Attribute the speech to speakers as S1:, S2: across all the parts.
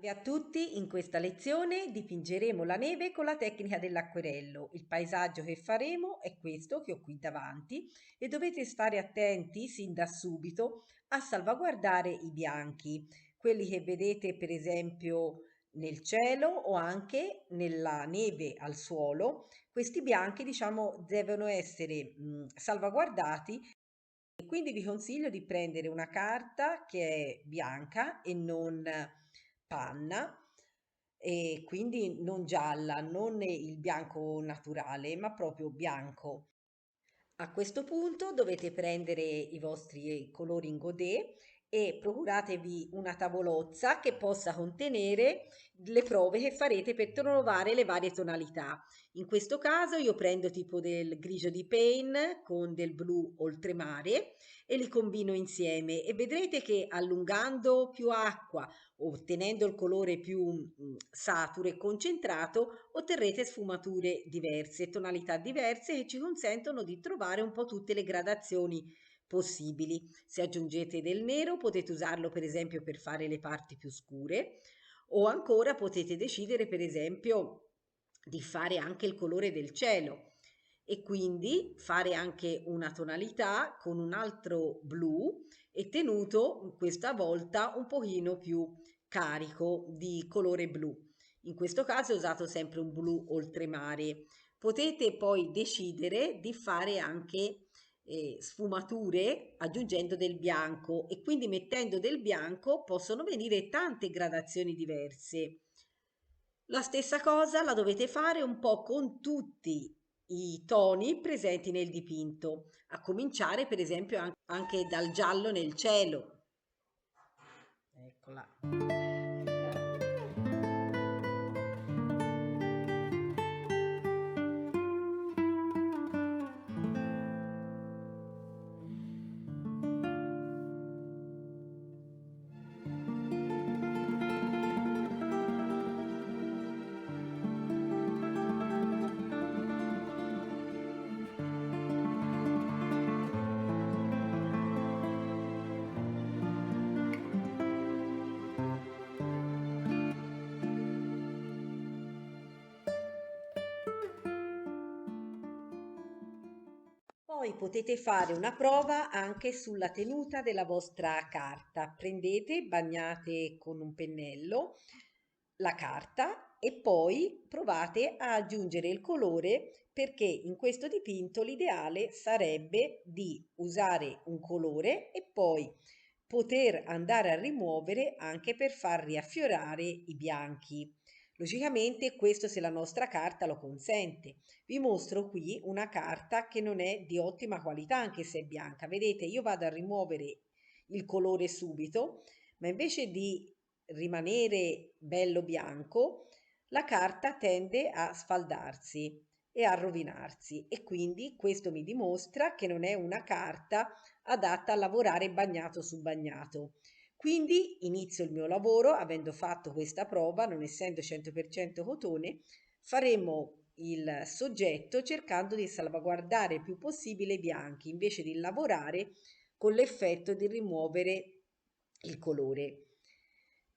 S1: Salve a tutti, in questa lezione dipingeremo la neve con la tecnica dell'acquerello. Il paesaggio che faremo è questo che ho qui davanti e dovete stare attenti sin da subito a salvaguardare i bianchi, quelli che vedete per esempio nel cielo o anche nella neve al suolo. Questi bianchi, diciamo, devono essere salvaguardati e quindi vi consiglio di prendere una carta che è bianca e non panna, e quindi non gialla, non il bianco naturale, ma proprio bianco. A questo punto dovete prendere i vostri colori in godé e procuratevi una tavolozza che possa contenere le prove che farete per trovare le varie tonalità. In questo caso io prendo tipo del grigio di Pain con del blu oltremare e li combino insieme e vedrete che allungando più acqua, ottenendo il colore più saturo e concentrato, otterrete sfumature diverse, tonalità diverse che ci consentono di trovare un po' tutte le gradazioni possibili. Se aggiungete del nero potete usarlo per esempio per fare le parti più scure o ancora potete decidere per esempio di fare anche il colore del cielo e quindi fare anche una tonalità con un altro blu e tenuto questa volta un pochino più carico di colore blu. In questo caso ho usato sempre un blu oltremare. Potete poi decidere di fare anche sfumature aggiungendo del bianco e quindi mettendo del bianco possono venire tante gradazioni diverse. La stessa cosa la dovete fare un po' con tutti i toni presenti nel dipinto, a cominciare per esempio anche dal giallo nel cielo. Eccola. Poi potete fare una prova anche sulla tenuta della vostra carta. Prendete, bagnate con un pennello la carta e poi provate a aggiungere il colore perché in questo dipinto l'ideale sarebbe di usare un colore e poi poter andare a rimuovere anche per far riaffiorare i bianchi. Logicamente questo se la nostra carta lo consente. Vi mostro qui una carta che non è di ottima qualità anche se è bianca. Vedete, io vado a rimuovere il colore subito, ma invece di rimanere bello bianco, la carta tende a sfaldarsi e a rovinarsi e quindi questo mi dimostra che non è una carta adatta a lavorare bagnato su bagnato. Quindi inizio il mio lavoro avendo fatto questa prova, non essendo 100% cotone, faremo il soggetto cercando di salvaguardare il più possibile i bianchi invece di lavorare con l'effetto di rimuovere il colore.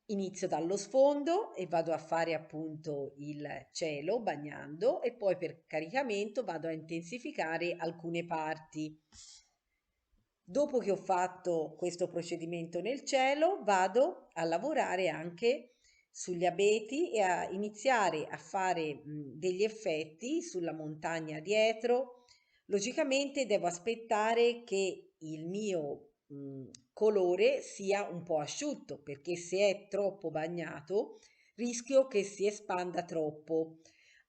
S1: Inizio dallo sfondo e vado a fare appunto il cielo bagnando e poi per caricamento vado a intensificare alcune parti. Dopo che ho fatto questo procedimento nel cielo, vado a lavorare anche sugli abeti e a iniziare a fare degli effetti sulla montagna dietro. Logicamente devo aspettare che il mio colore sia un po' asciutto, perché se è troppo bagnato rischio che si espanda troppo.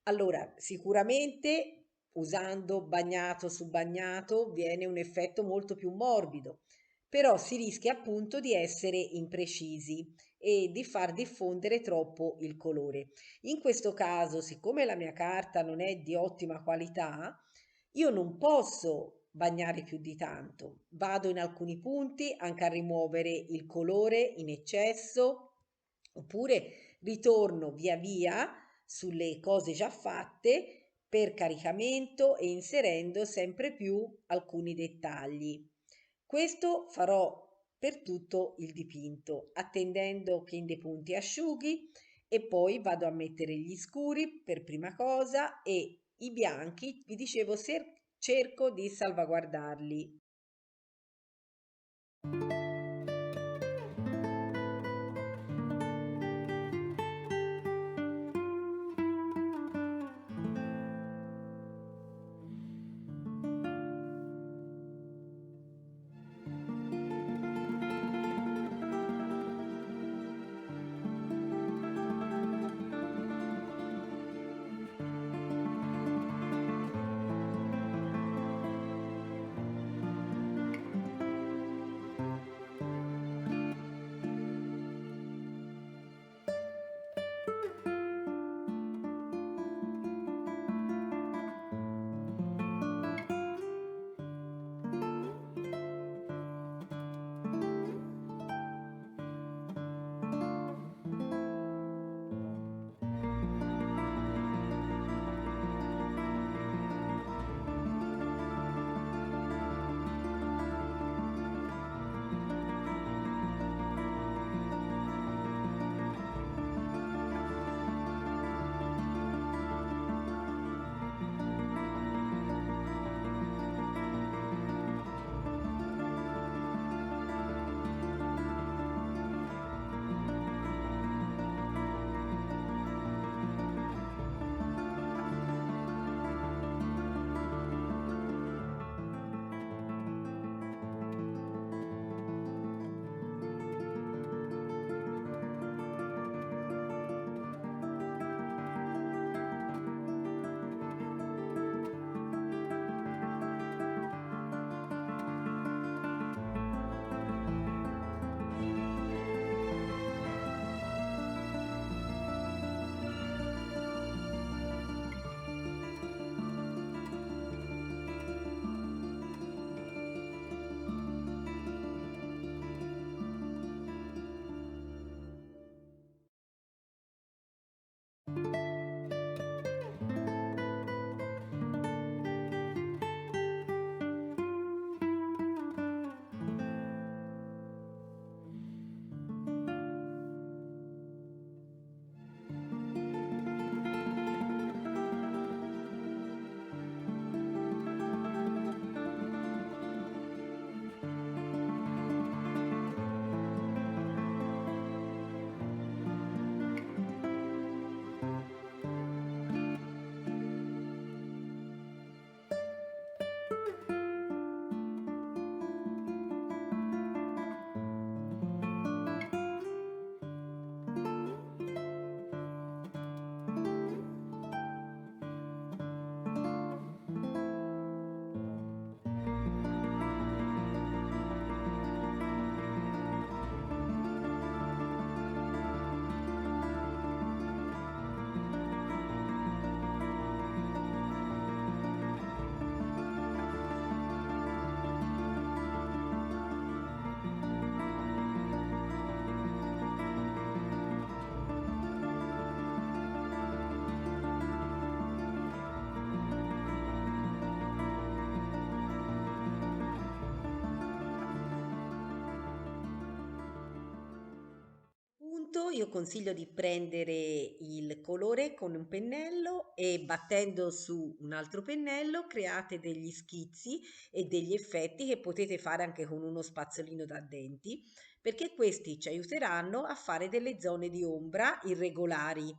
S1: Allora, sicuramente usando bagnato su bagnato viene un effetto molto più morbido, però si rischia appunto di essere imprecisi e di far diffondere troppo il colore. In questo caso, siccome la mia carta non è di ottima qualità, io non posso bagnare più di tanto. Vado in alcuni punti anche a rimuovere il colore in eccesso, oppure ritorno via via sulle cose già fatte per caricamento e inserendo sempre più alcuni dettagli. Questo farò per tutto il dipinto, attendendo che in dei punti asciughi e poi vado a mettere gli scuri per prima cosa e i bianchi, vi dicevo, cerco di salvaguardarli. Punto, io consiglio di prendere il colore con un pennello e battendo su un altro pennello create degli schizzi e degli effetti che potete fare anche con uno spazzolino da denti, perché questi ci aiuteranno a fare delle zone di ombra irregolari.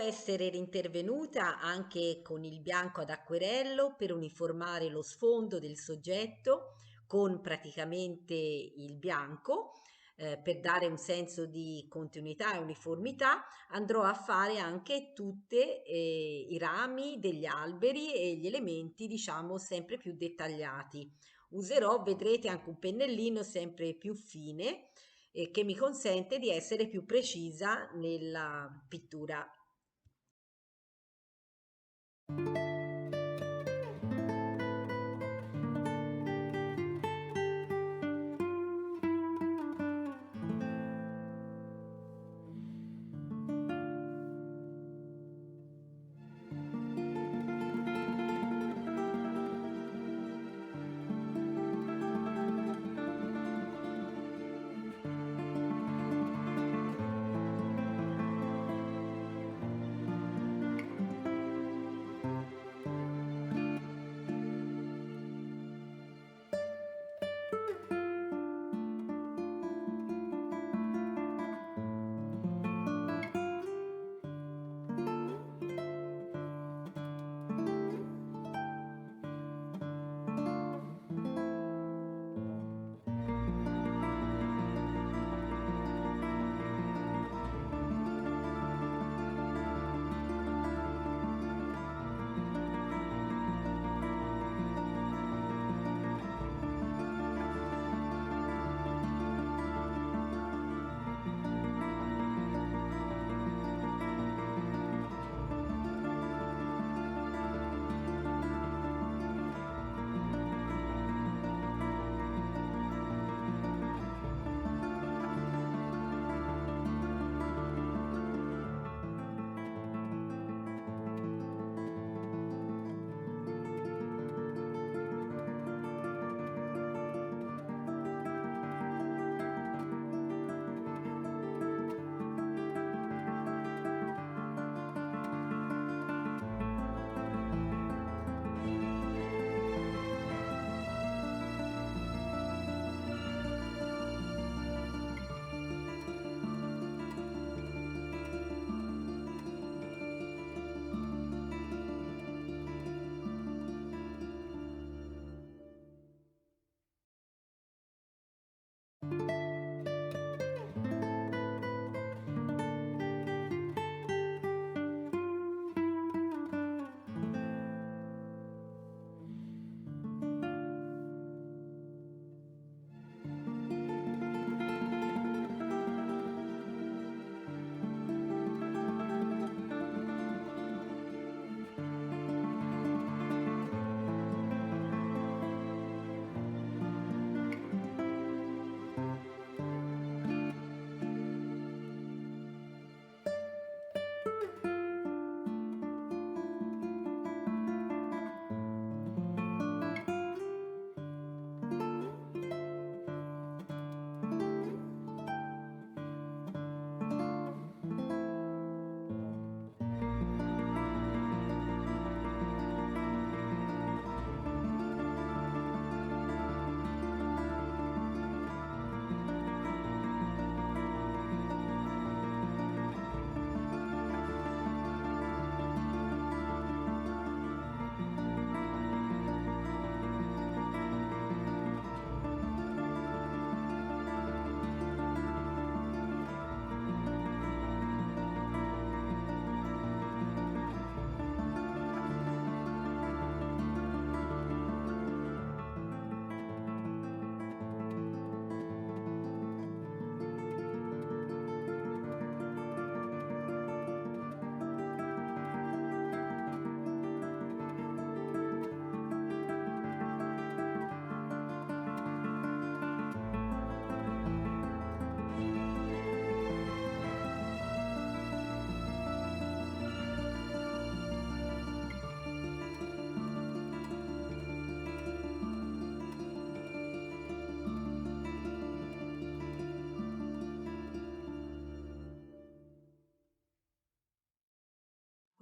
S1: essere rintervenuta anche con il bianco ad acquerello per uniformare lo sfondo del soggetto con praticamente il bianco, per dare un senso di continuità e uniformità. Andrò a fare anche tutte i rami degli alberi e gli elementi, diciamo, sempre più dettagliati. Userò, vedrete, anche un pennellino sempre più fine che mi consente di essere più precisa nella pittura.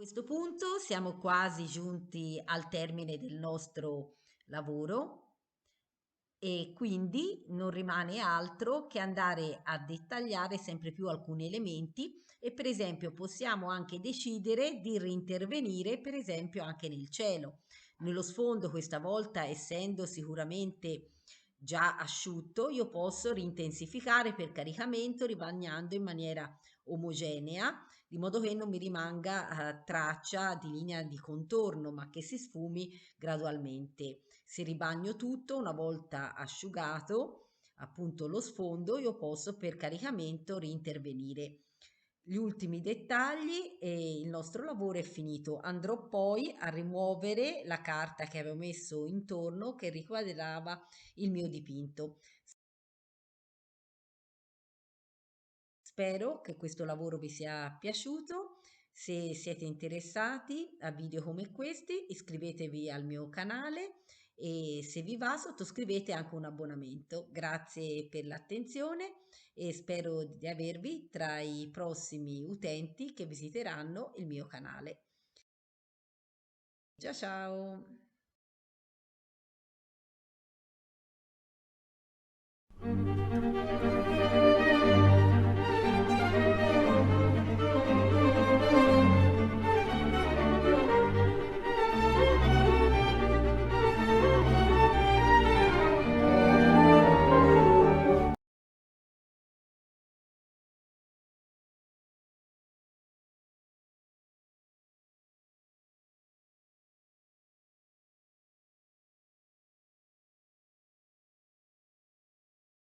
S1: A questo punto siamo quasi giunti al termine del nostro lavoro. e quindi non rimane altro che andare a dettagliare sempre più alcuni elementi e per esempio possiamo anche decidere di rintervenire per esempio anche nel cielo. Nello sfondo questa volta essendo sicuramente già asciutto, io posso rintensificare per caricamento ribagnando in maniera omogenea, di modo che non mi rimanga traccia di linea di contorno, ma che si sfumi gradualmente. Se ribagno tutto, una volta asciugato, appunto lo sfondo, io posso per caricamento rintervenire. Gli ultimi dettagli e il nostro lavoro è finito. Andrò poi a rimuovere la carta che avevo messo intorno che riquadrava il mio dipinto. Spero che questo lavoro vi sia piaciuto. Se siete interessati a video come questi, iscrivetevi al mio canale e se vi va sottoscrivete anche un abbonamento. Grazie per l'attenzione e spero di avervi tra i prossimi utenti che visiteranno il mio canale. Ciao ciao!